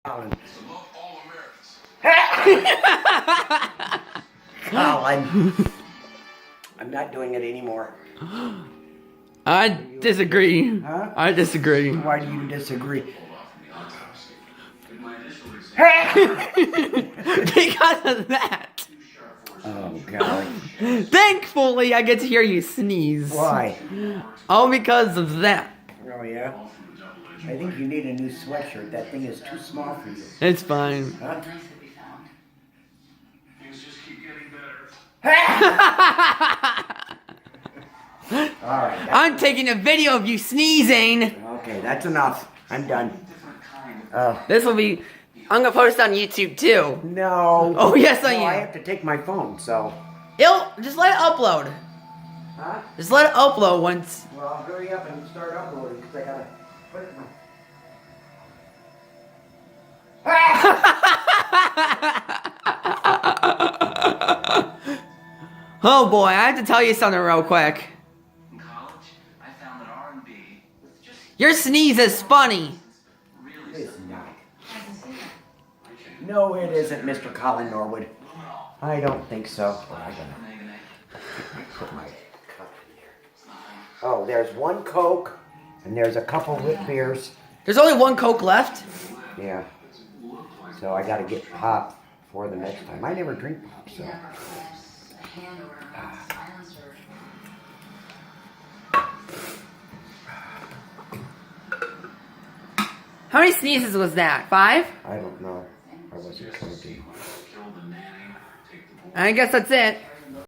Colin. All Americans. Colin. I'm not doing it anymore. I disagree. Huh? I disagree. Why do you disagree? Because of that. Oh, God. Thankfully, I get to hear you sneeze. Why? All because of that. Oh, yeah? I think you need a new sweatshirt. That thing is too small for you. It's fine. Huh? Things just keep getting better. All right. I'm taking a video of you sneezing. Okay, that's enough. I'm done. This will be... I'm gonna post it on YouTube too. No. Oh, yes, I No, I am. have to take my phone, so. Just let it upload. Huh? Just let it upload once. Well, hurry up and start uploading because I gotta put it in my. Oh boy, I have to tell you something real quick. In college, I found that R&B was just Your sneeze is funny. really It's not. No, it isn't, Mr. Colin Norwood. I don't think so. Oh, I gotta put my cup in here. Oh, there's one Coke, and there's a couple root beers. There's only one Coke left. Yeah. So I gotta get pop for the next time. I never drink pop, so. How many sneezes was that? 5? I don't know. I wasn't counting. I guess that's it.